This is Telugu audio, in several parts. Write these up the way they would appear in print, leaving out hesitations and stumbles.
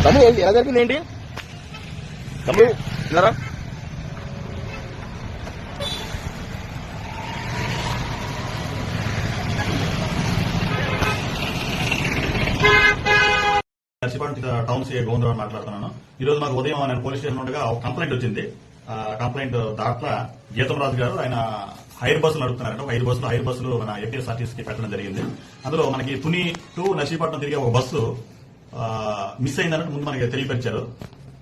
తమ్ముడు ఎలా జరిగింది ఏంటి తమ్ముడు తిన్నారా? టౌన్ సిఐ గోవిందరావు మాట్లాడుతున్నాను. ఈ రోజు నాకు ఉదయం నేను పోలీస్ స్టేషన్ ఉండగా ఒక కంప్లైంట్ వచ్చింది. కంప్లైంట్ దాంట్లో గీతం రాజు గారు ఆయన హైర్ బస్సులు నడుపుతున్నారంట. హైర్ బస్సులు మన ఏపీఎస్ఆర్టీసీకి పెట్టడం జరిగింది. అందులో మనకి తుని టు నర్సీపట్నం తిరిగే ఒక బస్సు మిస్ అయిందన్నట్టు ముందు మనకి తెలియపరిచారు.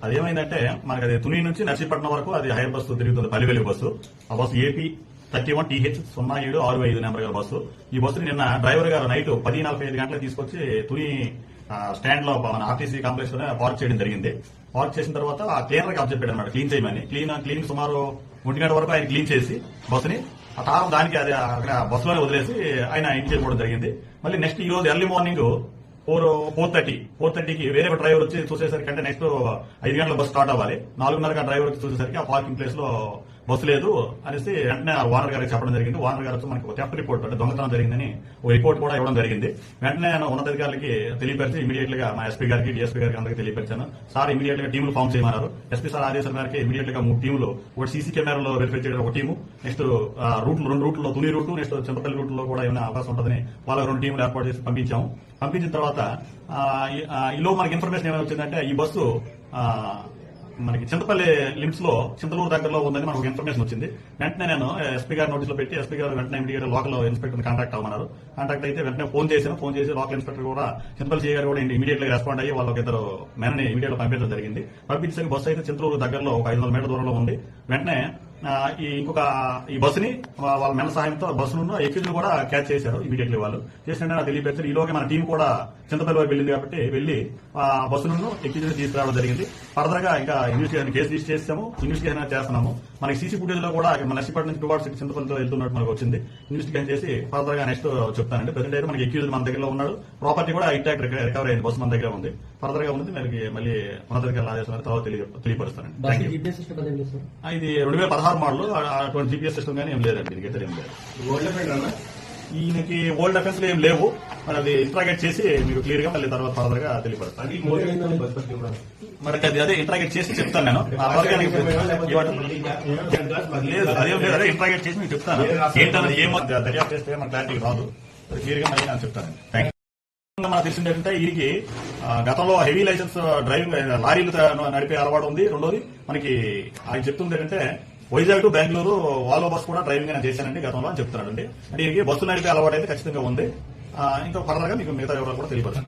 అదేమైందంటే మనకి అది తుని నుంచి నర్సీపట్నం వరకు అది హైర్ బస్సు తిరుగుతుంది, పల్లివెల్లి బస్సు. ఆ బస్సు ఏపీ 31TH0765 నెంబర్ గల బస్సు. ఈ బస్సుని నిన్న డ్రైవర్ గారు నైట్ 10:45 గంటలకు తీసుకొచ్చి తుని స్టాండ్ లో మన ఆర్టీసీ కాంప్లెక్స్ లోనే పార్క్ చేయడం జరిగింది. పార్క్ చేసిన తర్వాత ఆ క్లీనర్ కి అబ్జెక్ట్ అనమాట, క్లీన్ చేయమని. క్లీన్ సుమారు 1 గంట వరకు ఆయన క్లీన్ చేసి బస్సుని ఆ తారం దానికి అది అక్కడ బస్సులోనే వదిలేసి ఆయన ఇంటికి వెళ్ళిపోవడం జరిగింది. మళ్ళీ నెక్స్ట్ ఈ రోజు ఎర్లీ మార్నింగ్ 4:30కి వేరే ఒక డ్రైవర్ వచ్చి చూసేసరికి, అంటే నెక్స్ట్ 5 గంటల బస్సు స్టార్ట్ అవ్వాలి. 4:30కి ఆ డ్రైవర్ వచ్చి చూసేసరికి ఆ పార్కింగ్ ప్లేస్ లో బస్సు లేదు అనేసి వెంటనే ఓనర్ గారికి చెప్పడం జరిగింది. ఓనర్ గారు వచ్చి మనకి థెఫ్ట్ రిపోర్ట్, అంటే దొంగతనం జరిగిందని ఒక రిపోర్ట్ కూడా ఇవ్వడం జరిగింది. వెంటనే నేను ఉన్నతాధికారులకి తెలియపరిచి ఇమీడియట్ గా మా ఎస్పీ గారికి, డిఎస్పీ గారికి అందరికీ తెలియపరిచాను. సార్ ఇమీడియట్ గా టీములు ఫామ్ చేయమన్నారు. ఎస్పీ సార్ ఆదేశాల మేరకు ఇమీడియట్ గా 3 టీములు, ఒకటి సీసీ కెమెరాలో వెరిఫై చేయడం ఒక టీము, నెక్స్ట్ రూట్లు 2 రూట్లో తుని రూట్, నెక్స్ట్ చింతపల్లి రూట్లో కూడా ఏమైనా అవకాశం ఉంటుందని వాళ్ళ 2 టీములు ఏర్పాటు చేసి పంపించాము. పంపించిన తర్వాత ఈలో మనకి ఇన్ఫర్మేషన్ ఏమైనా వచ్చిందంటే ఈ బస్సు మనకి చింతపల్లి లిమిట్స్ లో చింతలూరు దగ్గరలో ఉందని మనకు ఇన్ఫర్మేషన్ వచ్చింది. వెంటనే నేను ఎస్పీ గారు నోటీసులో పెట్టి ఎస్పీ గారు వెంటనే ఇమీడియట్ లోకల్ ఇన్స్పెక్టర్ కాంటాక్ట్ అవ్వమన్నారు. కాంటాక్ట్ అయితే వెంటనే ఫోన్ చేసి లోకల్ ఇన్స్పెక్టర్ కూడా చింతపల్లి సీఐ గారు కూడా ఇమీడియట్ గా రెస్పాండ్ అయ్యి వాళ్ళకి 2 మెనని ఇమీడియట్ గా పంపించడం జరిగింది. పంపించడానికి బస్సు అయితే చింతలూరు దగ్గరలో ఒక 500 మీటర్ల దూరంలో ఉంది. వెంటనే ఈ బస్సుని వాళ్ళ మెన సహాయంతో బస్సును ఎక్కిజులు కూడా క్యాచ్ చేశారు ఇమీడియట్లీ. వాళ్ళు చేసినట్టు నాకు తెలియపరిచారు. ఈలోగా మన టీం కూడా చింతపల్లి వైపు వెళ్ళింది కాబట్టి వెళ్లి బస్సులను ఎక్కిజులు తీసుకురావడం జరిగింది. ఫర్దర్ గా ఇంకా ఇన్వెస్టిగేషన్ కేసు రిజిస్టర్ చేస్తాము, ఇన్వెస్టిగేషన్ చేస్తున్నాము. మనకి సీసీ ఫుటేజ్ లో కూడా మన నర్సీపట్నం నుంచి టువార్డ్స్ చింతపల్లితో వెళ్తున్నట్టు మనకు వచ్చింది. ఇన్వెస్టిగేషన్ చేసి ఫర్దర్ గా నెక్స్ట్ చెప్తానండి. ప్రెసెంట్ అయితే మనకి ఎక్యూజ్ మన దగ్గర ఉన్నాడు, ప్రాపర్టీ కూడా ఇంటాక్ట్ రికవర్ అయింది, బస్సు మన దగ్గర ఉంది. ఫర్దర్ గా ఉంది, మనకి మళ్ళీ ఉన్నతాధికారులు ఆదేశాల తర్వాత తెలియపరుస్తానండి. ఇది 2016 మోడల్, అటువంటి జీపీఎస్ సిస్టమ్ కానీ ఏం లేదండి, దీనికి ఏం లేదు. ఈయనకి ఓల్డ్ అఫెన్స్ ఏం లేవు. మరి అది ఇంట్రాగేట్ చేసి మీకు క్లియర్ గా మళ్ళీ తర్వాత ఫర్దర్ గా తెలియపరుస్తాను. మరి అదే ఇంట్రాగేట్ చేసి చెప్తాను నేను. లేదు అదేం లేదు, అదే ఇంట్రాగేట్ చేసి మీకు చెప్తాను. ఏంటన్నది ఏమో దర్యాప్తు చేస్తే మన క్లారిటీ రాదు, క్లియర్ గా మళ్ళీ నేను చెప్తాను. Thank you. మనకు తెలిసింది ఏంటంటే వీరికి గతంలో హెవీ లైసెన్స్ డ్రైవింగ్ లారీలు నడిపే అలవాటు ఉంది. రెండోది మనకి ఆయన చెప్తుంది ఏంటంటే Vizag to Bengaluru Volvo bus కూడా డ్రైవింగ్ నేను చేశానండి గతంలో అని చెప్తున్నాడండి. అంటే బస్సు నడిపే అలవాటు అయితే ఖచ్చితంగా ఉంది. ఇంకా ఫర్దర్ గా మీకు మిగతా వివరాలు కూడా తెలియపరుస్తాను.